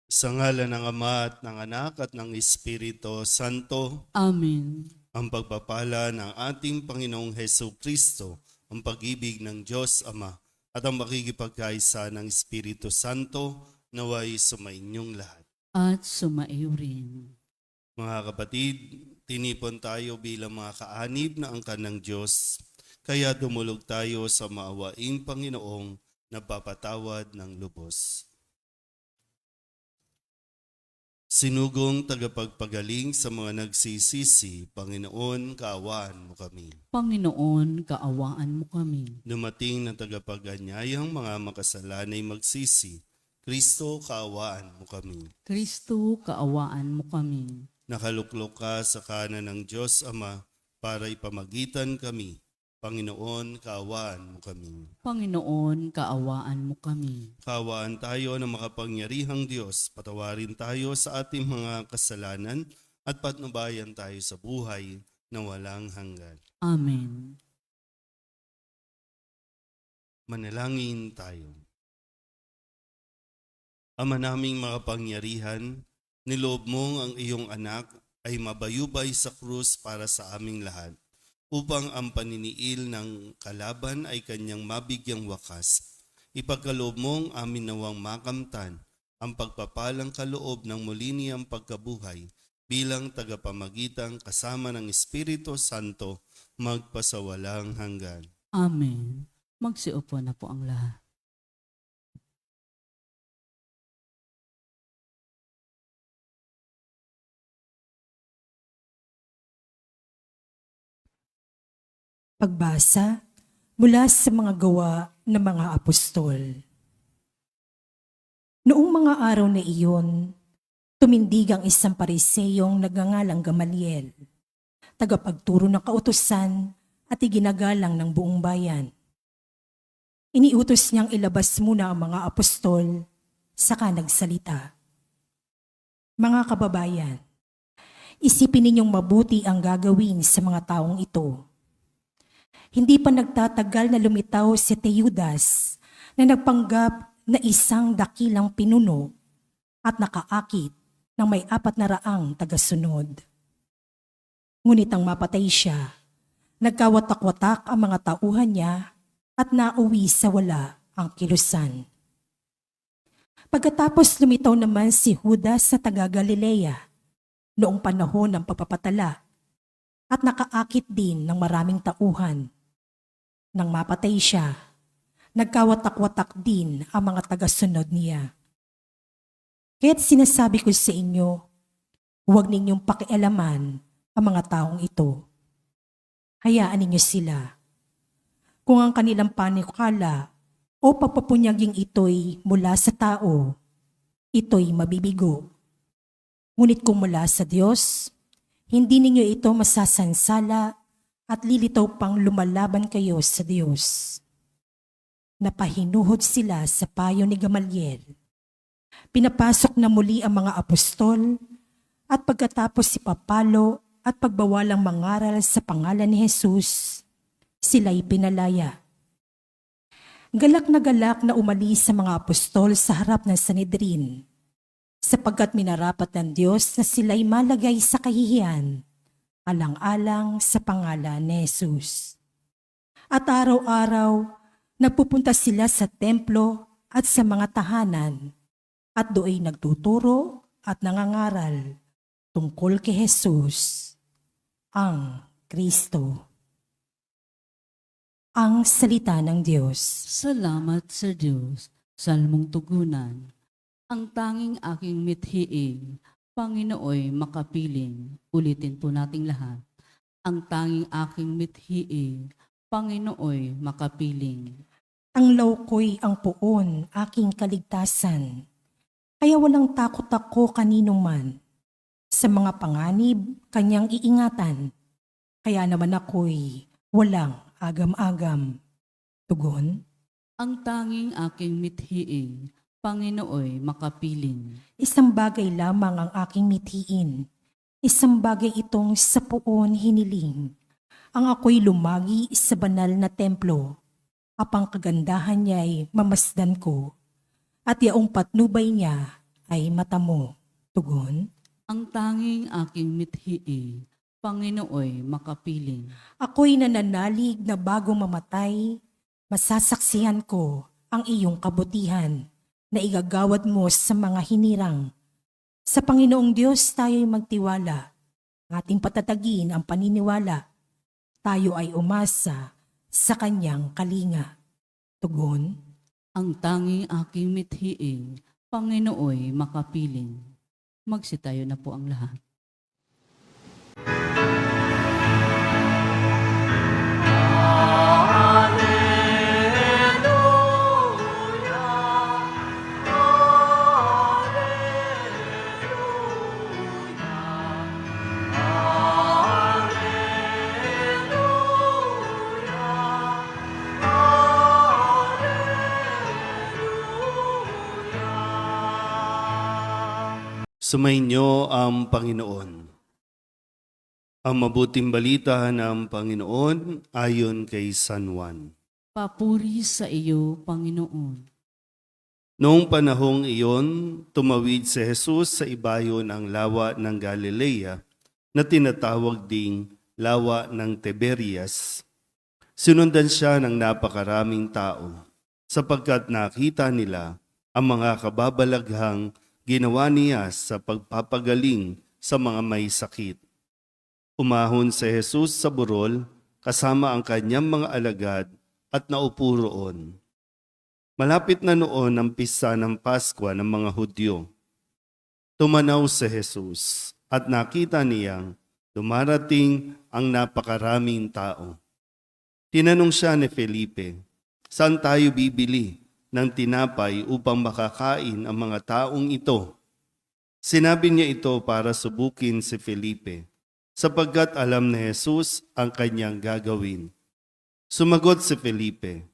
Sa ngalan ng Ama at ng Anak at ng Espiritu Santo, Amen. ang pagpapala ng ating Panginoong Hesus Kristo, ang pag-ibig ng Diyos Ama, at ang makikipagkaisa ng Espiritu Santo naway sumainyong lahat. At sumaiw rin. Mga kapatid, tinipon tayo bilang mga kaanib na angkan ng Diyos, kaya dumulog tayo sa maawaing Panginoong nagpapatawad ng lubos. Sinugong tagapagpagaling sa mga nagsisisi, Panginoon, kaawaan mo kami. Panginoon, kaawaan mo kami. Dumating na tagapaganyayang mga makasalanay magsisi, Kristo, kaawaan mo kami. Kristo, kaawaan mo kami. Nakaluklok ka sa kanan ng Diyos Ama para ipamagitan kami. Panginoon, kaawaan mo kami. Panginoon, kaawaan mo kami. Kaawaan tayo ng makapangyarihang Diyos, patawarin tayo sa ating mga kasalanan at patnubayan tayo sa buhay na walang hanggan. Amen. Manalangin tayo. Ama naming makapangyarihan, niloob mong ang iyong anak ay mabayubay sa krus para sa aming lahat, upang ang paniniil ng kalaban ay kanyang mabigyang wakas. Ipagkaloob mong amin nawang makamtan ang pagpapalang kaloob ng muli niyang pagkabuhay bilang tagapamagitan kasama ng Espiritu Santo magpasawalang hanggan. Amen. Magsiupo na po ang lahat. Pagbasa mula sa mga gawa ng mga apostol. Noong mga araw na iyon, tumindig ang isang pariseyong nagngangalang Gamaliel, tagapagturo ng kautusan at iginagalang ng buong bayan. Iniutos niyang ilabas muna ang mga apostol, saka nagsalita. Mga kababayan, isipin ninyong mabuti ang gagawin sa mga taong ito. Hindi pa nagtatagal na lumitaw si Teudas na nagpanggap na isang dakilang pinuno at nakaakit ng may 400 tagasunod. Ngunit ang mapatay siya, nagkawatak-watak ang mga tauhan niya at nauwi sa wala ang kilusan. Pagkatapos lumitaw naman si Judas sa taga-Galilea noong panahon ng pagpapatala at nakaakit din ng maraming tauhan. Nang mapatay siya, nagkawatak-watak din ang mga tagasunod niya. Kaya't sinasabi ko sa inyo, huwag ninyong pakialaman ang mga taong ito. Hayaan ninyo sila. Kung ang kanilang panikala o pagpapunyaging ito'y mula sa tao, ito'y mabibigo. Ngunit kung mula sa Diyos, hindi ninyo ito masasansala at lilitaw pang lumalaban kayo sa Diyos. Napahinuhod sila sa payo ni Gamaliel. Pinapasok na muli ang mga apostol at pagkatapos si Papalo at pagbawalang mangaral sa pangalan ni Jesus, sila'y pinalaya. Galak na umalis sa mga apostol sa harap ng Sanhedrin, sapagkat minarapat ng Diyos na sila'y malagay sa kahihiyan, alang-alang sa pangalan ni Jesus. At araw-araw, nagpupunta sila sa templo at sa mga tahanan, at do'y nagtuturo at nangangaral tungkol kay Jesus, ang Kristo. Ang salita ng Diyos. Salamat sa Diyos. Salmong tugunan. Ang tanging aking mithiin, Panginooy makapiling. Ulitin po nating lahat. Ang tanging aking mithiin, Panginooy makapiling. Ang lawko'y ang puon, aking kaligtasan. Kaya walang takot ako kanino man. Sa mga panganib, kanyang iingatan. Kaya naman ako'y walang agam-agam. Tugon, Ang tanging aking mithiin, Panginooy makapiling. isang bagay lamang ang aking mithiin. Isang bagay itong sa puon hiniling. Ang ako'y lumagi sa banal na templo. Apang kagandahan niya'y mamasdan ko. At yaong patnubay niya ay mata mo. Tugon, Ang tanging aking mithiing, Panginooy makapiling. ako'y nananalig na bago mamatay, masasaksihan ko ang iyong kabutihan na igagawad mo sa mga hinirang. Sa Panginoong Diyos tayo'y magtiwala, ating patatagin ang paniniwala. Tayo ay umasa sa kanyang kalinga. Tugon, Ang tanging aking mithiing, Panginooy makapiling. Magsitayo na po ang lahat. Sumainyo ang Panginoon. Ang mabuting balita ng Panginoon ayon kay San Juan. Papuri sa iyo, Panginoon. Noong panahong iyon, tumawid si Jesus sa ibayo ng lawa ng Galilea na tinatawag ding lawa ng Tiberias. Sinundan siya ng napakaraming tao sapagkat nakita nila ang mga kababalaghang ginawa niya sa pagpapagaling sa mga may sakit. Umahon si Jesus sa burol kasama ang kanyang mga alagad at naupo roon. Malapit na noon ang pista ng Paskwa ng mga Hudyo. Tumanaw si Jesus at nakita niyang dumarating ang napakaraming tao. Tinanong siya ni Felipe, "Saan tayo bibili ng tinapay upang makakain ang mga taong ito?" Sinabi niya ito para subukin si Felipe, sapagkat alam ni Jesus ang kanyang gagawin. Sumagot si Felipe,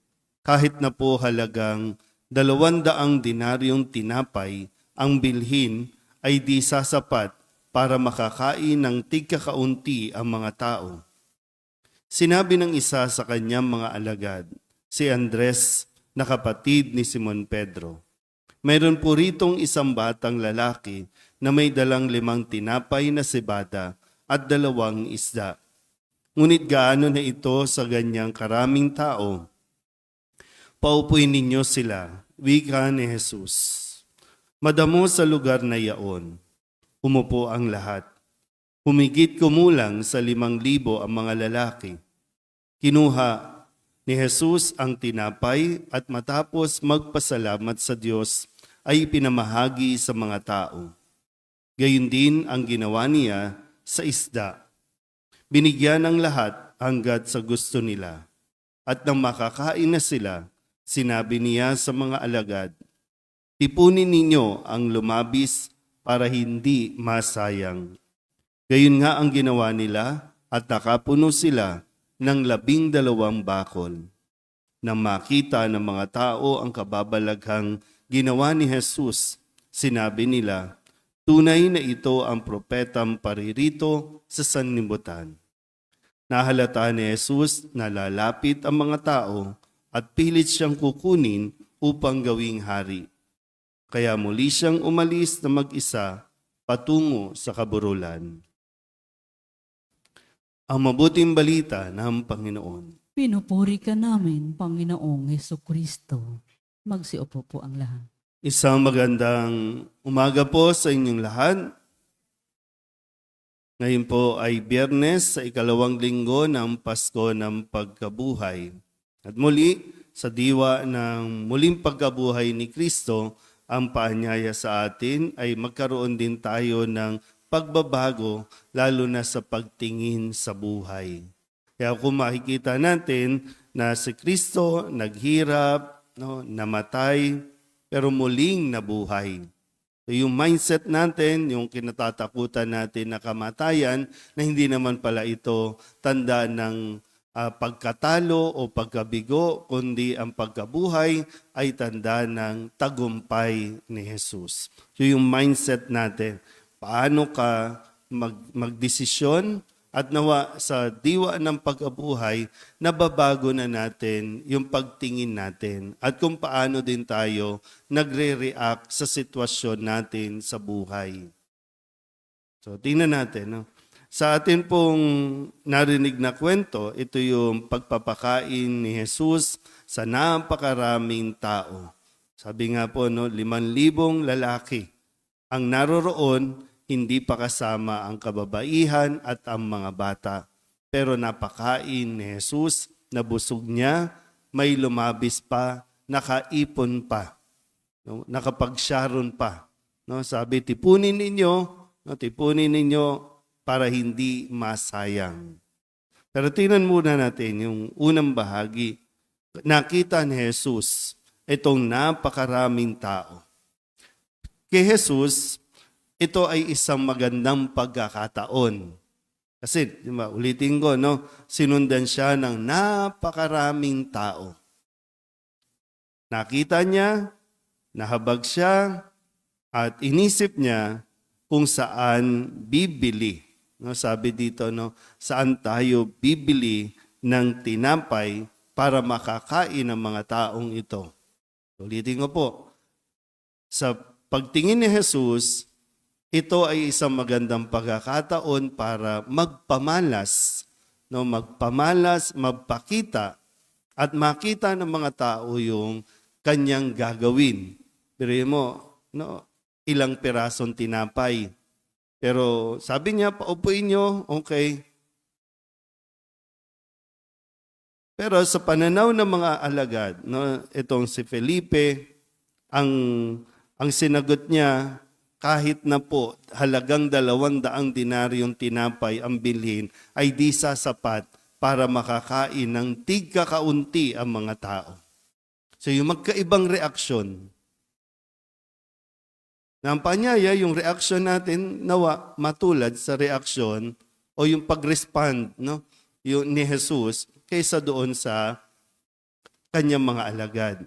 "Kahit na po halagang 200 dinaryong tinapay ang bilhin ay di sasapat para makakain ng tigkakaunti ang mga tao." Sinabi ng isa sa kanyang mga alagad, si Andres, na kapatid ni Simon Pedro, "Mayroon po ritong isang batang lalaki na may dalang 5 tinapay na cebada at 2 isda. Ngunit gaano na ito sa ganyang karaming tao? Paupuin ninyo sila," wika ni Jesus. Madamo sa lugar na yaon. Umupo ang lahat. Humigit kumulang sa 5,000 ang mga lalaki. Kinuha ni Jesus ang tinapay at matapos magpasalamat sa Diyos ay pinamahagi sa mga tao. Gayun din ang ginawa niya sa isda. Binigyan ng lahat hanggat sa gusto nila. At nang makakain na sila, sinabi niya sa mga alagad, "Tipunin ninyo ang lumabis para hindi masayang." Gayun nga ang ginawa nila at nakapuno sila ng 12 bakol. Nang makita ng mga tao ang kababalaghang ginawa ni Jesus, sinabi nila, "Tunay na ito ang propetang paririto sa sanlibutan." Nahalata ni Jesus na lalapit ang mga tao at pilit siyang kukunin upang gawing hari. Kaya muli siyang umalis na mag-isa patungo sa kaburulan. Ang mabuting balita ng Panginoon. Pinupuri ka namin, Panginoong Hesukristo. Magsiupo po ang lahat. Isang magandang umaga po sa inyong lahat. Ngayon po ay Biyernes sa 2nd linggo ng Pasko ng Pagkabuhay. At muli, sa diwa ng muling pagkabuhay ni Kristo, ang paanyaya sa atin ay magkaroon din tayo ng pagbabago, lalo na sa pagtingin sa buhay. Kaya kung makikita natin na si Kristo naghirap, namatay, pero muling nabuhay. So yung mindset natin, yung kinatatakutan natin na kamatayan, na hindi naman pala ito tanda ng pagkatalo o pagkabigo, kundi ang pagkabuhay ay tanda ng tagumpay ni Jesus. So yung mindset natin, paano ka magdesisyon at nawa sa diwa ng pag-abuhay, nababago na natin yung pagtingin natin at kung paano din tayo nagre-react sa sitwasyon natin sa buhay. So, tingnan natin. No? Sa atin pong narinig na kwento, ito yung pagpapakain ni Jesus sa napakaraming tao. Sabi nga po, no, 5,000 lalaki ang naroroon, hindi pa kasama ang kababaihan at ang mga bata. Pero napakain ni Jesus, nabusog niya, may lumabis pa, nakaipon pa, no? Nakapag-sharon pa. No? Sabi, tipunin ninyo para hindi masayang. Pero tingnan muna natin yung unang bahagi. Nakita ni Jesus itong napakaraming tao. Kay Jesus, ito ay isang magandang pagkakataon. Kasi, ulitin ko, no? Sinundan siya ng napakaraming tao. Nakita niya, nahabag siya, at inisip niya kung saan bibili. No, sabi dito, no, saan tayo bibili ng tinapay para makakain ng mga taong ito. Ulitin ko po, sa pagtingin ni Jesus, ito ay isang magandang pagkakataon para magpamalas, no, magpakita at makita ng mga tao yung kanyang gagawin. Pero mo, no, ilang pirasong tinapay. Pero sabi niya, paupuin niyo, okay. Pero sa pananaw ng mga alagad, no, itong si Felipe, ang sinagot niya, kahit na po halagang 200 dinaryong tinapay ang bilhin, ay di sasapat para makakain ng tigkakaunti ang mga tao. So yung magkaibang reaksyon, na ang panyaya, yung reaksyon natin, nawa matulad sa reaksyon o yung pag-respond, no, yung ni Jesus kaysa doon sa kanyang mga alagad.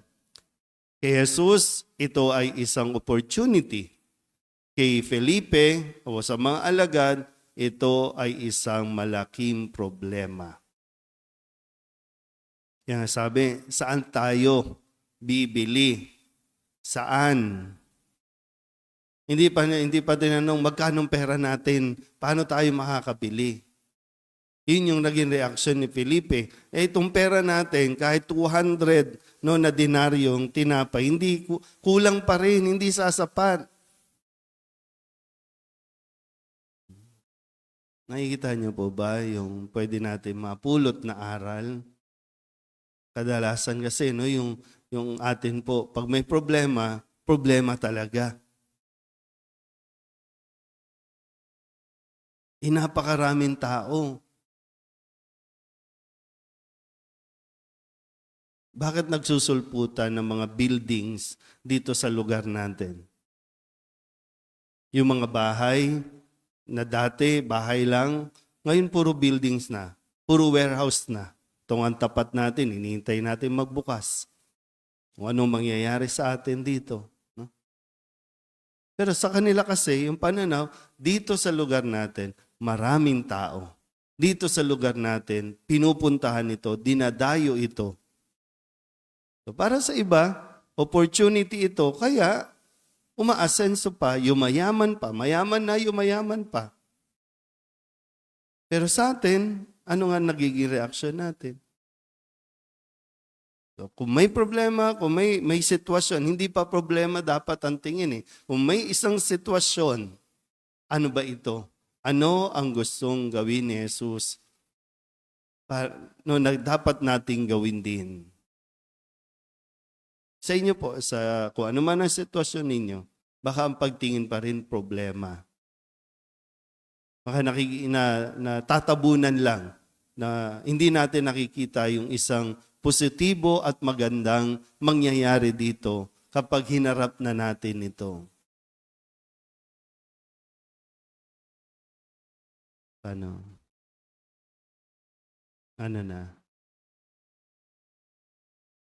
Kay Jesus, ito ay isang opportunity. Kay Felipe o sa mga alagad, ito ay isang malaking problema. Yan sabi, saan tayo bibili? Saan? Hindi pa tinanong magkanong pera natin, paano tayo makakabili? Yun yung naging reaksyon ni Felipe. Itong pera natin, kahit 200 no, na dinaryong tinapay, hindi kulang pa rin, hindi sasapat. Nakikita niyo po ba yung pwede natin mapulot na aral? Kadalasan kasi, no, yung atin po, pag may problema, problema talaga. Napakaraming tao. Bakit nagsusulputan ng mga buildings dito sa lugar natin? Yung mga bahay na dati, bahay lang, ngayon puro buildings na, puro warehouse na. Itong ang tapat natin, hinihintay natin magbukas. Kung anong mangyayari sa atin dito. No? Pero sa kanila kasi, yung pananaw, dito sa lugar natin, maraming tao. Dito sa lugar natin, pinupuntahan ito, dinadayo ito. So para sa iba, opportunity ito, kaya umaasenso pa, yumayaman pa, yumayaman pa. Pero sa atin, ano nga nagiging reaksyon natin? So, kung may problema, kung may sitwasyon, hindi pa problema dapat ang tingin eh. Kung may isang sitwasyon, ano ba ito? Ano ang gustong gawin ni Jesus? Dapat nating gawin din. Sa inyo po, kung ano man ang sitwasyon ninyo, baka ang pagtingin pa rin problema. Baka natatabunan lang na hindi natin nakikita yung isang positibo at magandang mangyayari dito kapag hinarap na natin ito. Ano na?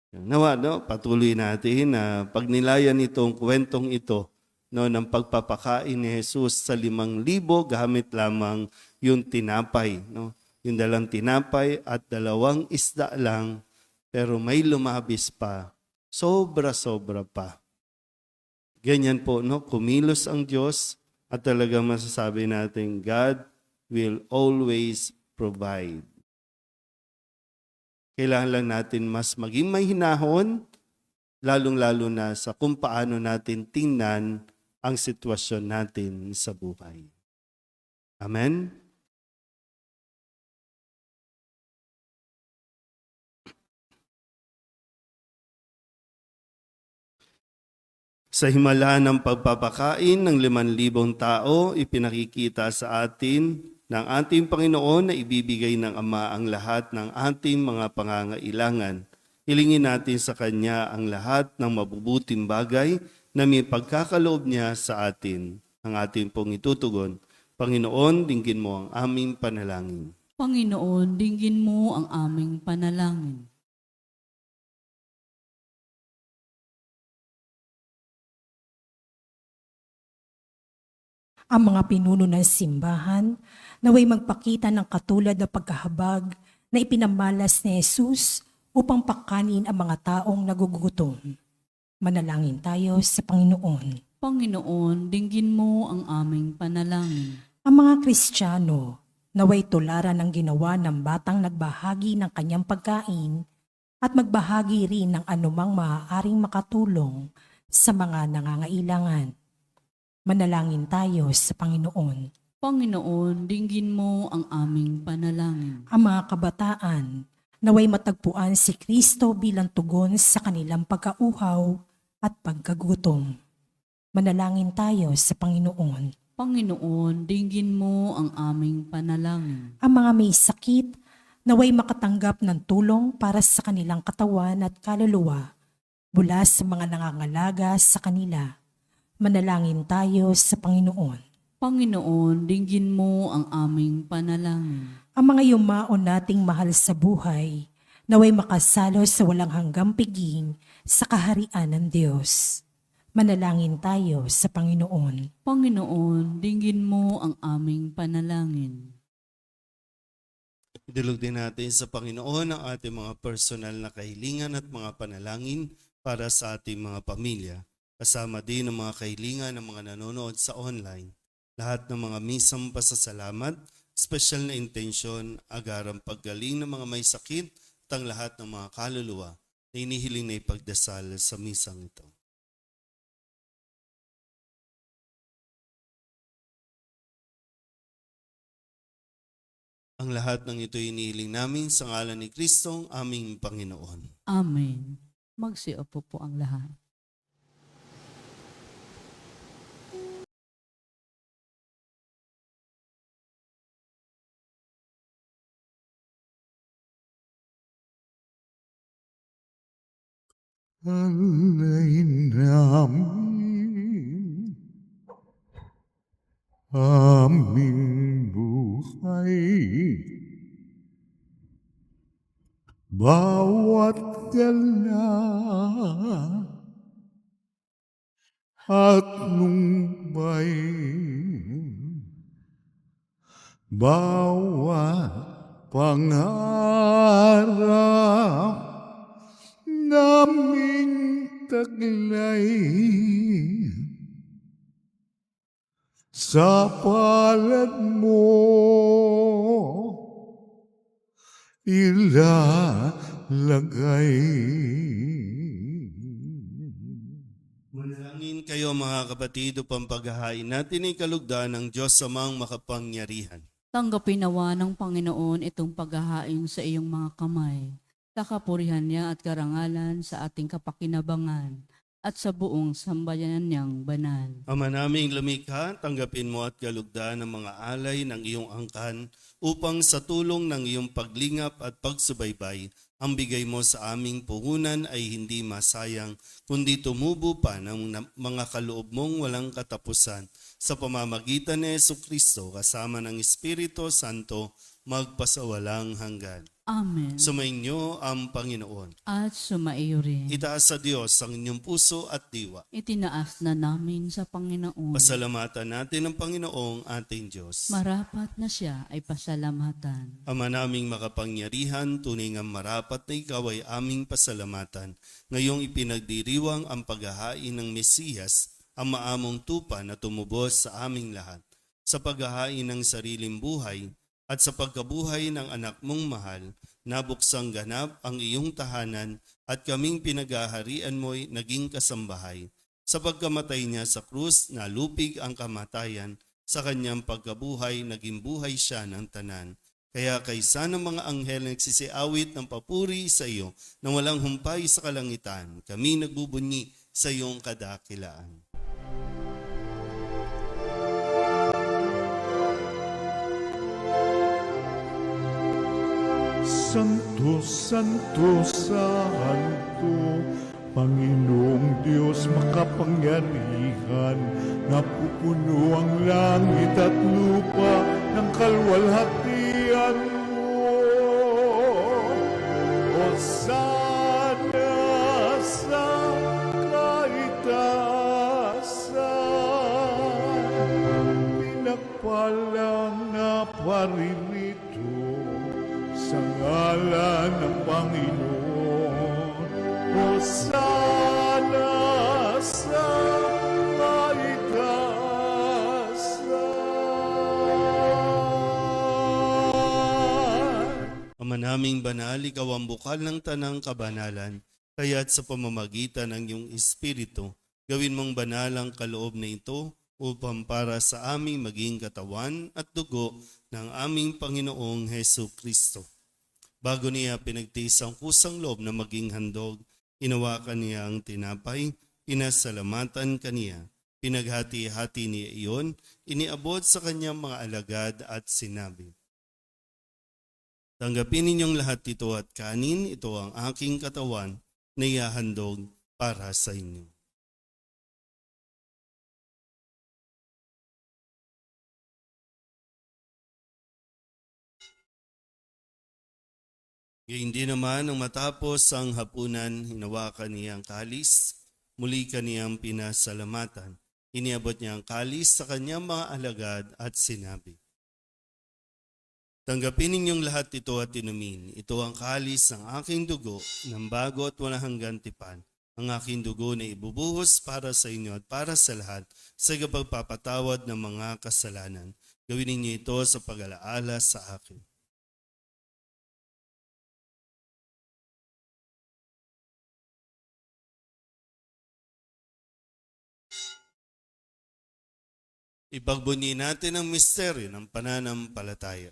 Nawa, no? Patuloy natin na pagnilayan itong kwentong ito no, ng pagpapakain ni Jesus sa 5,000 gamit lamang yung tinapay. No? Yung 2 tinapay at 2 isda lang, pero may lumabis pa. Sobra-sobra pa. Ganyan po, no? Kumilos ang Diyos at talagang masasabi natin, God will always provide. Kailangan lang natin mas maging mahinahon, lalong-lalo na sa kung paano natin tingnan ang sitwasyon natin sa buhay. Amen? Sa himala ng pagpapakain ng 5,000 tao, ipinakikita sa atin ng ating Panginoon na ibibigay ng Ama ang lahat ng ating mga pangangailangan. Hilingin natin sa Kanya ang lahat ng mabubuting bagay na may pagkakaloob niya sa atin. Ang ating pong itutugon, Panginoon, dinggin mo ang aming panalangin. Panginoon, dinggin mo ang aming panalangin. Ang mga pinuno ng simbahan naway magpakita ng katulad na pagkahabag na ipinamalas ni Jesus upang pakanin ang mga taong nagugutom. Manalangin tayo sa Panginoon. Panginoon, dinggin mo ang aming panalangin. Ang mga Kristiyano naway tularan ng ginawa ng batang nagbahagi ng kanyang pagkain at magbahagi rin ng anumang maaaring makatulong sa mga nangangailangan. Manalangin tayo sa Panginoon. Panginoon, dinggin mo ang aming panalangin. Ang mga kabataan naway matagpuan si Kristo bilang tugon sa kanilang pagkauhaw at pagkagutom. Manalangin tayo sa Panginoon. Panginoon, dinggin mo ang aming panalangin. Ang mga may sakit naway makatanggap ng tulong para sa kanilang katawan at kaluluwa mula sa mga nangangalaga sa kanila. Manalangin tayo sa Panginoon. Panginoon, dinggin mo ang aming panalangin. Ang mga yumaon nating mahal sa buhay naway makasalo sa walang hanggang piging sa kaharian ng Diyos. Manalangin tayo sa Panginoon. Panginoon, dinggin mo ang aming panalangin. Idulog din natin sa Panginoon ang ating mga personal na kahilingan at mga panalangin para sa ating mga pamilya. Kasama din ang mga kahilingan ng mga nanonood sa online. Lahat ng mga misang pasasalamat, special na intensyon, agarang paggaling ng mga may sakit, at ang lahat ng mga kaluluwa na inihiling na ipagdasal sa misang ito. Ang lahat ng ito inihiling namin sa ngalan ni Kristong aming Panginoon. Amen. Magsiupo po ang lahat. Alay namin aming buhay, bawat gala at numbay, bawat pangarap naming taglay sa palad mo ilalagay. Manalangin kayo mga kapatid upang paghahain natin ay kalugdan ng Diyos amang makapangyarihan. Tanggapin nawa ng Panginoon itong paghahain sa iyong mga kamay. Sa kapurihan niya at karangalan sa ating kapakinabangan at sa buong sambayanan niyang banal. Ama naming lumikha, tanggapin mo at kalugdan ng mga alay ng iyong angkan upang sa tulong ng iyong paglingap at pagsubaybay, ang bigay mo sa aming puhunan ay hindi masayang, kundi tumubo pa ng mga kaloob mong walang katapusan sa pamamagitan ni Jesucristo kasama ng Espiritu Santo magpasawalang hanggan. Amen. Sumainyo ang Panginoon. At sumaiyo rin. Itaas sa Diyos ang inyong puso at diwa. Itinaas na namin sa Panginoon. Pasalamatan natin ang Panginoong ating Diyos. Marapat na siya ay pasalamatan. Ama naming makapangyarihan, tunay nga marapat na ikaw ay aming pasalamatan. Ngayong ipinagdiriwang ang paghahain ng Mesiyas, ang maamong tupa na tumubos sa aming lahat. Sa paghahain ng sariling buhay at sa pagkabuhay ng anak mong mahal, nabuksang ganap ang iyong tahanan at kaming pinaghaharian mo'y naging kasambahay. Sa pagkamatay niya sa krus, nalupig ang kamatayan. Sa kanyang pagkabuhay, naging buhay siya ng tanan. Kaya kaysa ng mga anghel nagsisiawit ng papuri sa iyo na walang humpay sa kalangitan, kami nagbubunyi sa iyong kadakilaan. Santo, Santo, Santo, Panginoong Diyos makapangyarihan, napupuno ang langit at lupa ng kalwalhatian mo. Hosana sa kaitaasan, pinagpalang na paririto sa ngalan ng Panginoon. Hosana sa kaitaasan. Ama naming banal, ikaw ang bukal ng tanang kabanalan, kaya't sa pamamagitan ng iyong Espiritu, gawin mong banal ang kaloob na ito upang para sa aming maging katawan at dugo ng aming Panginoong Hesu Kristo. Bago niya pinagtiis ang kusang loob na maging handog, hinawakan niya ang tinapay, pinasalamatan kaniya, pinaghati-hati niya iyon, iniabot sa kanyang mga alagad at sinabi, "Tanggapin ninyong lahat ito at kanin, ito ang aking katawan na ihahandog para sa inyo." Hindi naman nang matapos ang hapunan, hinawakan niya ang kalis, muli kaniyang pinasalamatan. Iniabot niya ang kalis sa kanyang mga alagad at sinabi, "Tanggapin ninyong lahat ito at inumin. Ito ang kalis ng aking dugo ng bago at walang hanggang tipan. Ang aking dugo na ibubuhos para sa inyo at para sa lahat sa pagpapatawad ng mga kasalanan. Gawin ninyo ito sa pag-alaala sa akin." Ipagbunyi natin ang misteryo ng pananampalataya.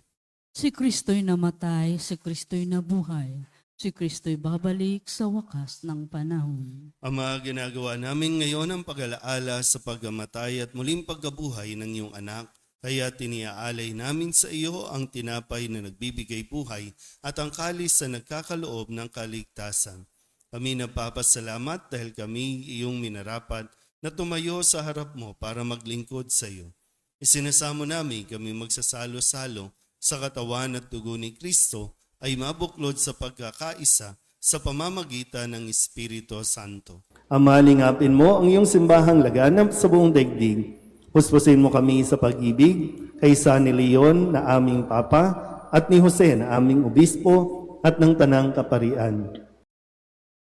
Si Kristo'y namatay, si Kristo'y nabuhay, si Kristo'y babalik sa wakas ng panahon. Ama, ginagawa namin ngayon ang pag-alaala sa pagkamatay at muling pagkabuhay ng iyong anak, kaya tiniaalay namin sa iyo ang tinapay na nagbibigay buhay at ang kalis na nagkakaloob ng kaligtasan. Kami napapasalamat dahil kami iyong minarapat na tumayo sa harap mo para maglingkod sa iyo. Isinasamo namin kami magsasalo-salo sa katawan at dugo ni Kristo ay mabuklod sa pagkakaisa sa pamamagitan ng Espiritu Santo. Ama, lingapin mo ang iyong simbahang laganap sa buong daigdig. Puspusin mo kami sa pag-ibig kaysa ni Leon na aming Papa at ni Jose na aming Obispo at ng Tanang Kaparian.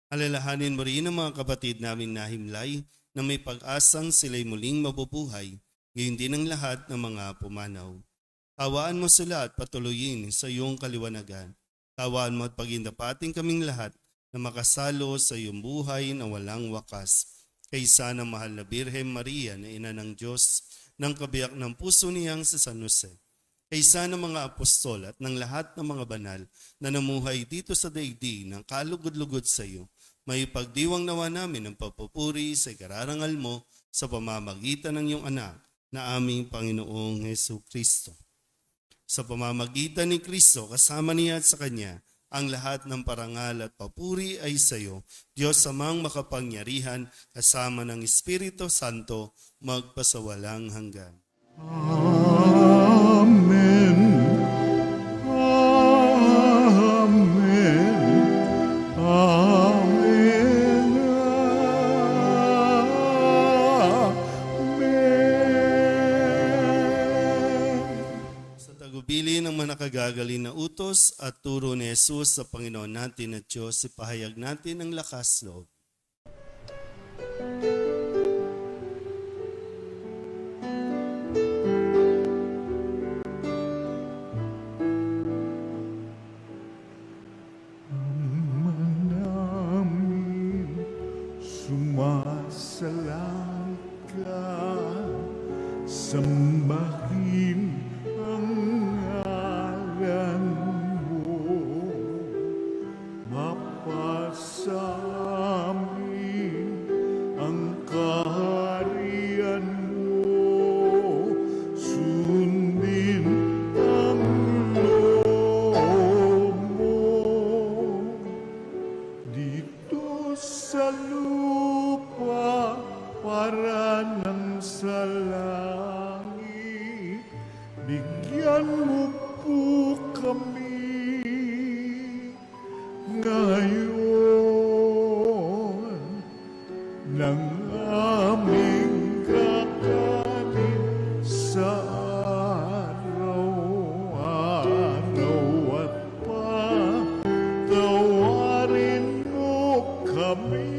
Alalahanin mo rin ang mga kapatid naming nahimlay na may pag-asang sila'y muling mabubuhay, gayon din ang lahat ng mga pumanaw. Kawaan mo sila at patuloyin sa iyong kaliwanagan. Kawaan mo at pagindapating kaming lahat na makasalo sa iyong buhay na walang wakas. Kaysa ng mahal na Birhen Maria na ina ng Diyos, ng kabiyak ng puso niyang si San Jose. Kaysa ng mga apostol at ng lahat ng mga banal na namuhay dito sa daigdig ng kalugod-lugod sa iyo, may pagdiwang nawa namin ang papupuri sa ikararangal mo sa pamamagitan ng iyong anak na aming Panginoong Hesu Kristo. Sa pamamagitan ni Kristo, kasama niya at sa Kanya, ang lahat ng parangal at papuri ay sa iyo, Diyos amang makapangyarihan, kasama ng Espiritu Santo, magpasawalang hanggan. Amen. pagpili ng mga nakagagaling na utos at turo ni Jesus sa Panginoon natin at Diyos, ipahayag natin ang lakas loob. namin sumasalang ka, sambahin ang ngalan mo, mapasamin ang kaharian mo, sundin ang loob mo. Dito sa lupa para nang sa langit, bigyan mo po kami ngayon ng aming kakanin sa araw-araw at patawarin mo kami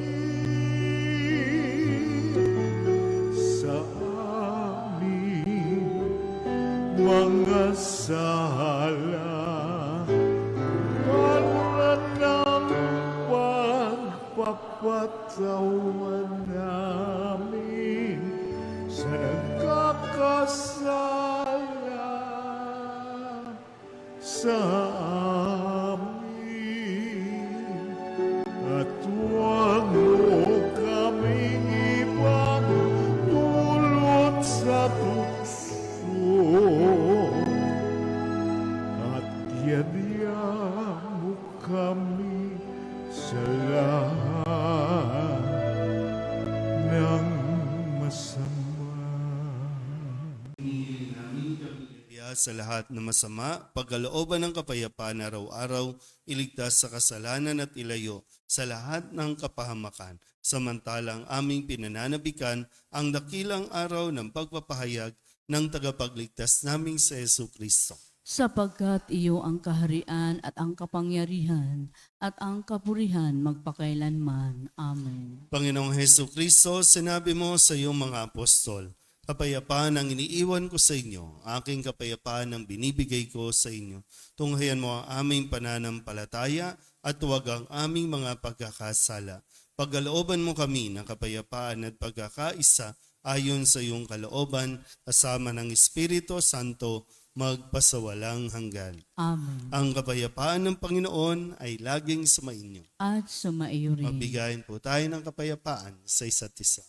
sa aming mga sala para ng pagpapatawan namin sa nagkakasala sa amin. At huwag mo kaming ibang dulot sa tukso, at yadya mo kami sa lahat ng masama. Sa lahat ng masama, pagkalooban ng kapayapaan araw-araw, iligtas sa kasalanan at ilayo sa lahat ng kapahamakan. Samantalang aming pinananabikan ang dakilang araw ng pagpapahayag ng tagapagligtas naming sa Jesucristo. Sapagkat iyo ang kaharian at ang kapangyarihan at ang kapurihan magpakailanman. Amen. Panginoong Jesucristo, sinabi mo sa iyong mga apostol, kapayapaan ang iniiwan ko sa inyo, aking kapayapaan ang binibigay ko sa inyo. Tunghayan mo ang aming pananampalataya at huwag ang aming mga pagkakasala. Pagkalooban mo kami ng kapayapaan at pagkakaisa ayon sa iyong kalooban, kasama ng Espiritu Santo, magpasawalang hanggan. Amen. Ang kapayapaan ng Panginoon ay laging sumainyo. At sumaiyo rin. Magbigayin po tayo ng kapayapaan sa isa't isa.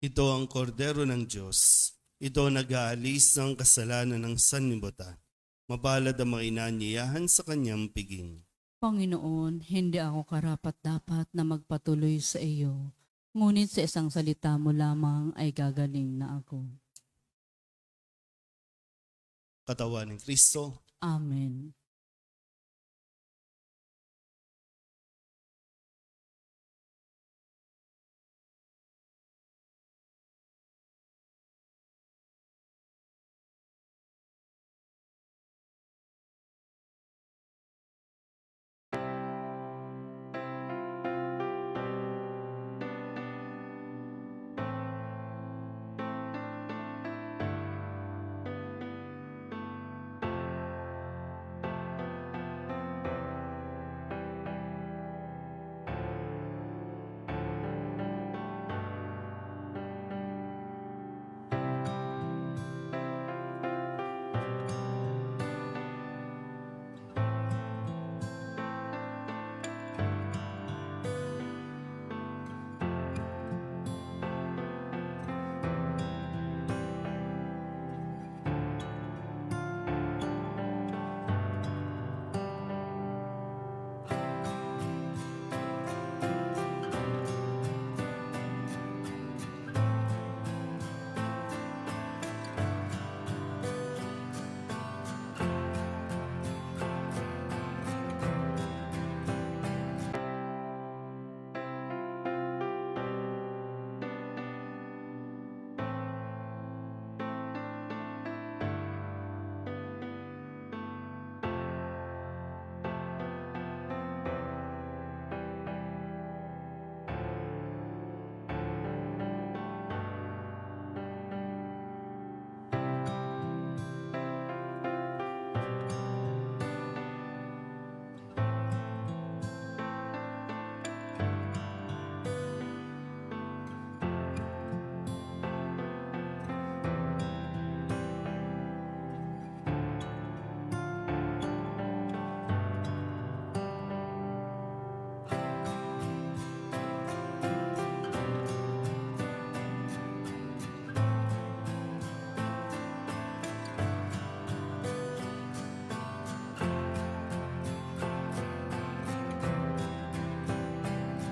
Ito ang kordero ng Diyos. Ito nag-aalis ng kasalanan ng sanlibutan. Mabalad ang mga inanyayahan sa kanyang piging. Panginoon, hindi ako karapat-dapat na magpatuloy sa iyo. Ngunit sa isang salita mo lamang ay gagaling na ako. katawan ng Kristo. Amen.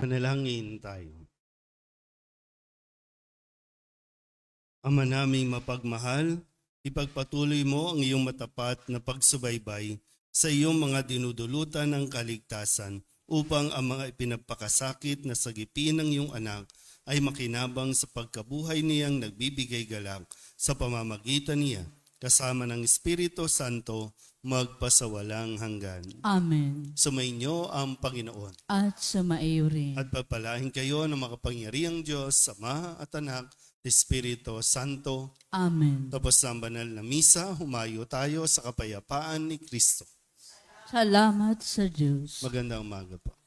Manalangin tayo. Ama naming mapagmahal, ipagpatuloy mo ang iyong matapat na pagsubaybay sa iyong mga dinudulutan ng kaligtasan upang ang mga ipinagpakasakit na sagipin ng iyong anak ay makinabang sa pagkabuhay niyang nagbibigay galak sa pamamagitan niya kasama ng Espiritu Santo magpasawalang hanggan. Amen. Sumainyo ang Panginoon. At sumaiyo rin. At pagpalain kayo ng makapangyarihang Diyos, Ama at Anak, Espiritu Santo. Amen. Tapos ng banal na misa, humayo tayo sa kapayapaan ni Kristo. Salamat sa Diyos. Magandang umaga po.